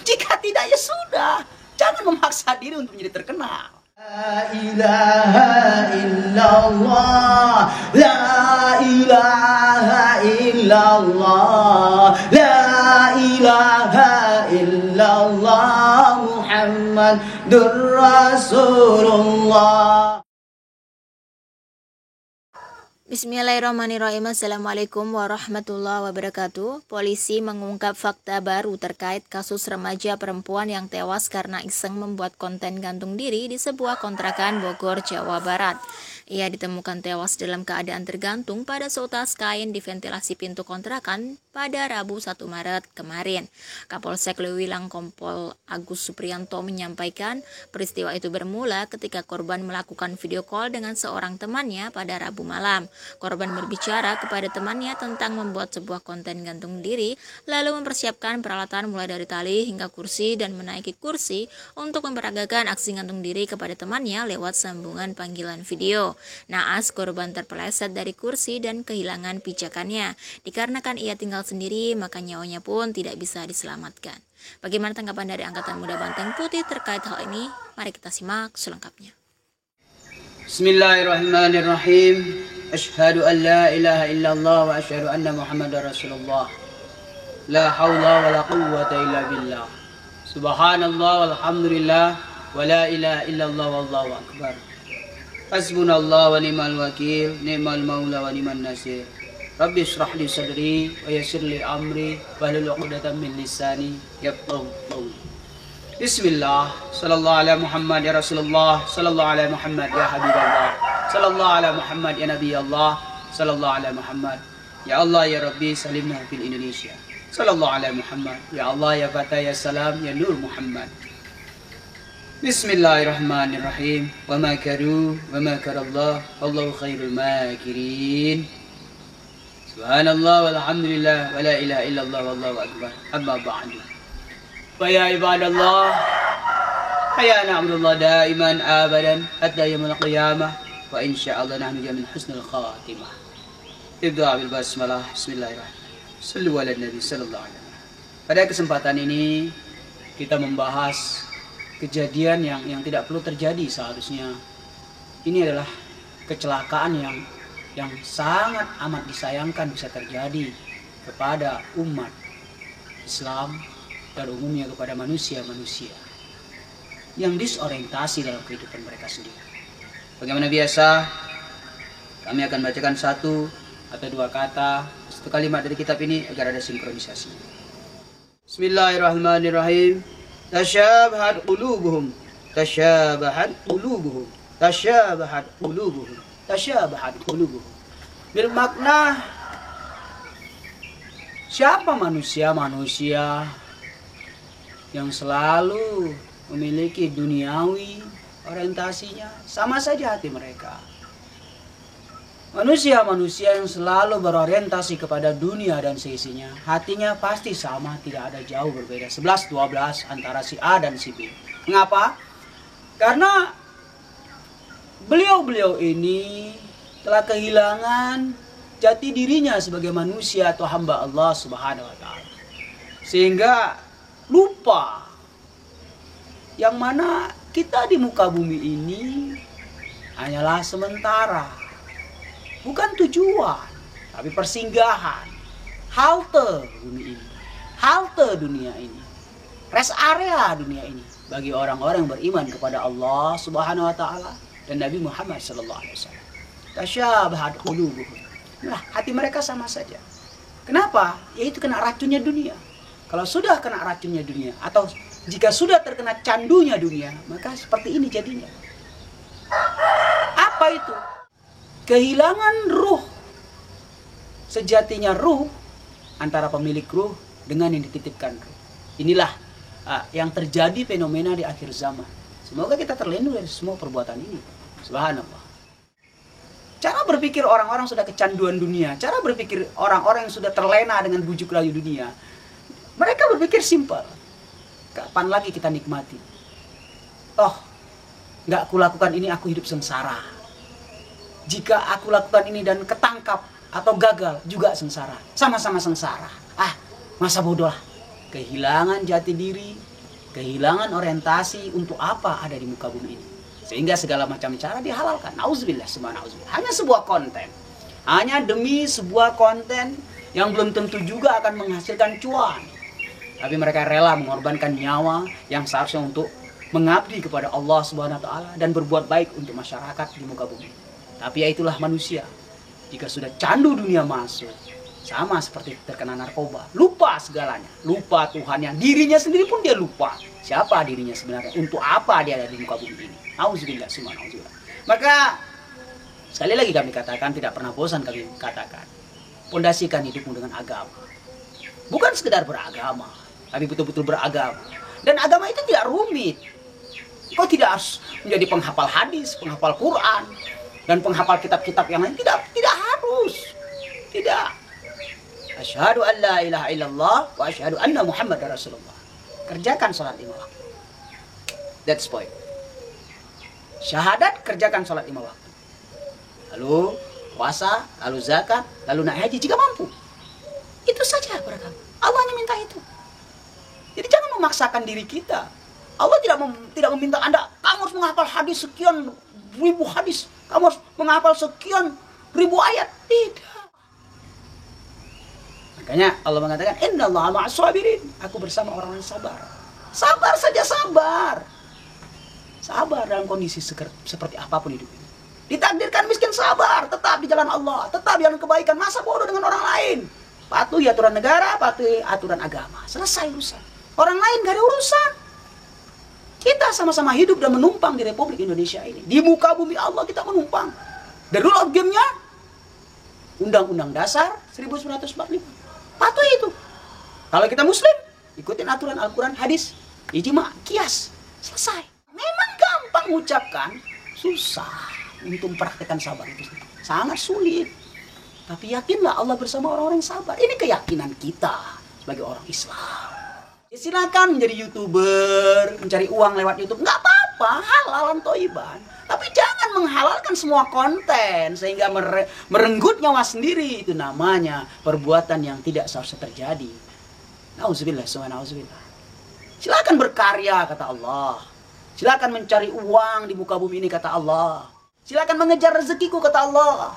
Jika tidak, ya sudah. Jangan memaksa diri untuk menjadi terkenal. La ilaha illallah, la ilaha illallah, la ilaha illallah, Muhammadur Rasulullah. Bismillahirrahmanirrahim. Assalamualaikum warahmatullahi wabarakatuh. Polisi mengungkap fakta baru terkait kasus remaja perempuan yang tewas karena iseng membuat konten gantung diri di sebuah kontrakan Bogor, Jawa Barat. Ia ditemukan tewas dalam keadaan tergantung pada seutas kain di ventilasi pintu kontrakan pada Rabu 1 Maret kemarin. Kapolsek Lewilang Kompol Agus Supriyanto menyampaikan peristiwa itu bermula ketika korban melakukan video call dengan seorang temannya pada Rabu malam. Korban berbicara kepada temannya tentang membuat sebuah konten gantung diri, lalu mempersiapkan peralatan mulai dari tali hingga kursi dan menaiki kursi untuk memperagakan aksi gantung diri kepada temannya lewat sambungan panggilan video. Naas korban terpeleset dari kursi dan kehilangan pijakannya. Dikarenakan ia tinggal sendiri, maka nyawanya pun tidak bisa diselamatkan. Bagaimana tanggapan dari Angkatan Muda Banteng Putih terkait hal ini? Mari kita simak selengkapnya. Bismillahirrahmanirrahim. Asyhadu an la ilaha illallah wa asyhadu anna Muhammadar Rasulullah. La haula wa la quwwata illa billah. Subhanallah walhamdulillah wa la ilaha illallah wallahu akbar. Hasbunallah wa ni'mal wakil, ni'mal maula wa ni'man nasir. Rabbi shrah li sadri wa yassir li amri wahlul 'uqdatam min lisani yafqahu qawli. Bismillah, sallallahu ala Muhammad ya Rasulullah, sallallahu ala Muhammad ya Habiballah, sallallahu ala Muhammad ya Nabi Allah, sallallahu ala Muhammad ya Allah ya Rabbi salimna fil Indonesia, sallallahu ala Muhammad ya Allah ya Fatah ya Salam ya Nur Muhammad. Bismillahirrahmanirrahim. Wa makaru wa makarallah wallahu khairul makirin. Subhanallah walhamdulillah wa la ilaha illallah wallahu akbar. Amma ba'du. Wa ya ibadallah, hayya na'budullah daiman abadan hatta yaumil qiyamah wa insyaallah nahnu min husnul khatimah. Ibda bil basmalah. Bismillahirrahmanirrahim. Sallu ala nabi sallallahu alaihi wasallam. Pada kesempatan ini kita membahas kejadian yang tidak perlu terjadi seharusnya. Ini adalah kecelakaan yang sangat amat disayangkan bisa terjadi kepada umat Islam dan umumnya kepada manusia-manusia yang disorientasi dalam kehidupan mereka sendiri. Bagaimana biasa, kami akan bacakan satu atau dua kata, satu kalimat dari kitab ini agar ada sinkronisasi. Bismillahirrahmanirrahim. Tasyabahat qulubuhum, tasyabahat qulubuhum, tasyabahat qulubuhum, tasyabahat qulubuhum. Bermakna siapa manusia-manusia yang selalu memiliki duniawi orientasinya, sama saja hati mereka. Manusia-manusia yang selalu berorientasi kepada dunia dan seisinya, hatinya pasti sama, tidak ada jauh berbeda. 11-12 antara si A dan si B. Mengapa? Karena beliau-beliau ini telah kehilangan jati dirinya sebagai manusia atau hamba Allah Subhanahu wa ta'ala. Sehingga lupa yang mana kita di muka bumi ini hanyalah sementara. Bukan tujuan, tapi persinggahan, halte bumi ini, halte dunia ini, rest area dunia ini bagi orang-orang yang beriman kepada Allah Subhanahu wa ta'ala dan Nabi Muhammad sallallahu alaihi wasallam. Tasyabahat qulubuhum. Nah, hati mereka sama saja. Kenapa? Yaitu kena racunnya dunia. Kalau sudah kena racunnya dunia atau jika sudah terkena candunya dunia, maka seperti ini jadinya. Apa itu? Kehilangan ruh. Sejatinya ruh antara pemilik ruh dengan yang dititipkan ruh. Inilah yang terjadi fenomena di akhir zaman. Semoga kita terlindung dari semua perbuatan ini. Subhanallah. Cara berpikir orang-orang sudah kecanduan dunia, cara berpikir orang-orang yang sudah terlena dengan bujuk rayu dunia, mereka berpikir simpel. Kapan lagi kita nikmati? Toh, nggak aku lakukan ini, aku hidup sengsara. Jika aku lakukan ini dan ketangkap atau gagal, juga sengsara. Sama-sama sengsara. Masa bodoh lah. Kehilangan jati diri, kehilangan orientasi untuk apa ada di muka bumi ini. Sehingga segala macam cara dihalalkan. Nauzubillah, subhanallah. Hanya sebuah konten. Hanya demi sebuah konten yang belum tentu juga akan menghasilkan cuan. Tapi mereka rela mengorbankan nyawa yang seharusnya untuk mengabdi kepada Allah Subhanahu wa taala dan berbuat baik untuk masyarakat di muka bumi. Tapi ya itulah manusia. Jika sudah candu dunia masuk, sama seperti terkena narkoba, lupa segalanya, lupa Tuhannya, dirinya sendiri pun dia lupa. Siapa dirinya sebenarnya? Untuk apa dia ada di muka bumi ini? Auzubillah, subhanallah. Maka sekali lagi kami katakan, tidak pernah bosan kami katakan, pondasikan hidupmu dengan agama. Bukan sekedar beragama, tapi betul-betul beragama. Dan agama itu tidak rumit. Kau tidak harus menjadi penghafal hadis, penghafal Quran, dan penghafal kitab-kitab yang lain. Tidak harus. Tidak. Asyhadu an la ilaha illallah wa asyhadu anna Muhammadar Rasulullah. Kerjakan sholat 5 waktu. That's point. Syahadat, kerjakan sholat 5 waktu. Lalu puasa, lalu zakat, lalu naik haji jika mampu. Itu saja beragama. Allah hanya minta itu. Jadi jangan memaksakan diri kita. Allah tidak meminta Anda, kamu harus menghafal hadis sekian ribu hadis, kamu harus menghafal sekian ribu ayat. Tidak. Makanya Allah mengatakan, innallaha ma'as sabirin. Aku bersama orang yang sabar. Sabar saja, sabar. Sabar dalam kondisi seperti apapun hidup ini. Ditakdirkan miskin, sabar. Tetap di jalan Allah. Tetap di jalan kebaikan. Masa bodoh dengan orang lain. Patuhi aturan negara, patuhi aturan agama. Selesai urusan. Orang lain gak ada urusan. Kita sama-sama hidup dan menumpang di Republik Indonesia ini. Di muka bumi Allah kita menumpang. The rule of game-nya, Undang-Undang Dasar 1945. Patuhi itu. Kalau kita muslim, ikutin aturan Al-Quran, hadis, ijma, kias. Selesai. Memang gampang mengucapkan, susah untuk mempraktekkan sabar itu. Sangat sulit. Tapi yakinlah Allah bersama orang-orang yang sabar. Ini keyakinan kita sebagai orang Islam. Ya, silakan menjadi YouTuber, mencari uang lewat YouTube. Nggak apa-apa, halalan toiban. Tapi jangan menghalalkan semua konten sehingga merenggut nyawa sendiri. Itu namanya perbuatan yang tidak seharusnya terjadi. Nauzubillah, subhanallah. Silakan berkarya, kata Allah. Silakan mencari uang di muka bumi ini, kata Allah. Silakan mengejar rezekiku, kata Allah.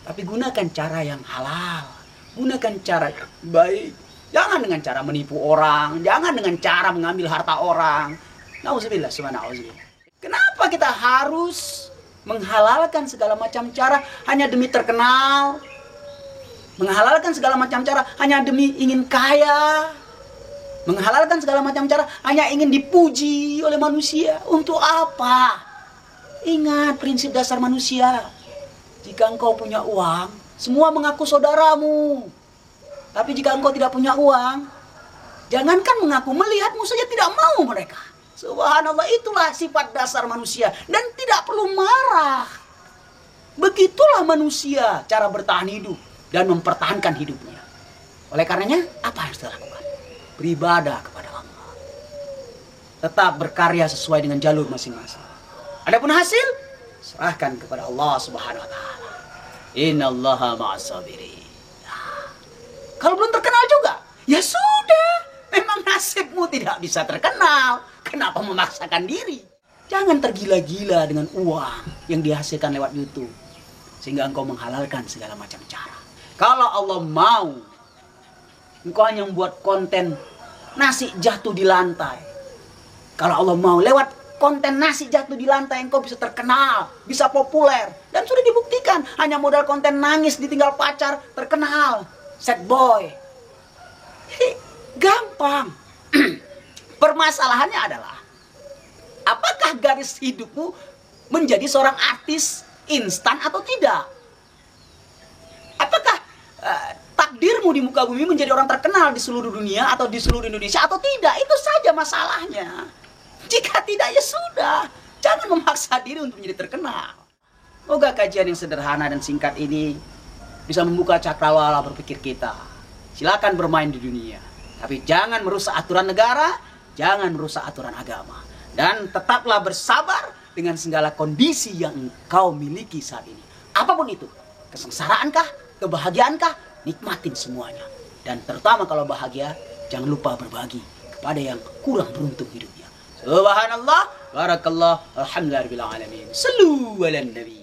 Tapi gunakan cara yang halal. Gunakan cara yang baik. Jangan dengan cara menipu orang. Jangan dengan cara mengambil harta orang. Nauzubillah, subhanallah. Kenapa kita harus menghalalkan segala macam cara hanya demi terkenal? Menghalalkan segala macam cara hanya demi ingin kaya? Menghalalkan segala macam cara hanya ingin dipuji oleh manusia? Untuk apa? Ingat prinsip dasar manusia. Jika engkau punya uang, semua mengaku saudaramu. Tapi jika engkau tidak punya uang, jangankan mengaku, melihatmu saja tidak mau mereka. Subhanallah, itulah sifat dasar manusia. Dan tidak perlu marah. Begitulah manusia cara bertahan hidup dan mempertahankan hidupnya. Oleh karenanya, apa yang harus kita lakukan? Beribadah kepada Allah. Tetap berkarya sesuai dengan jalur masing-masing. Adapun hasil, serahkan kepada Allah Subhanahu wa taala. Innallaha ma'as sabirin. Kalau belum terkenal juga, ya sudah. Memang nasibmu tidak bisa terkenal. Kenapa memaksakan diri? Jangan tergila-gila dengan uang yang dihasilkan lewat YouTube. Sehingga engkau menghalalkan segala macam cara. Kalau Allah mau, engkau hanya membuat konten nasi jatuh di lantai. Kalau Allah mau, lewat konten nasi jatuh di lantai, engkau bisa terkenal, bisa populer. Dan sudah dibuktikan, hanya modal konten nangis ditinggal pacar, terkenal. Sad boy. Gampang. Permasalahannya adalah, apakah garis hidupmu menjadi seorang artis instan atau tidak? Apakah takdirmu di muka bumi menjadi orang terkenal di seluruh dunia atau di seluruh Indonesia atau tidak? Itu saja masalahnya. Jika tidak, ya sudah. Jangan memaksa diri untuk menjadi terkenal. Semoga kajian yang sederhana dan singkat ini bisa membuka cakrawala berpikir kita. Silakan bermain di dunia, tapi jangan merusak aturan negara, jangan merusak aturan agama. Dan tetaplah bersabar dengan segala kondisi yang engkau miliki saat ini. Apapun itu, kesengsaraankah, kebahagiaankah, nikmatin semuanya. Dan terutama kalau bahagia, jangan lupa berbagi kepada yang kurang beruntung hidupnya. Subhanallah, barakallah, alhamdulillah rabbil alamin. Sallu ala nabi.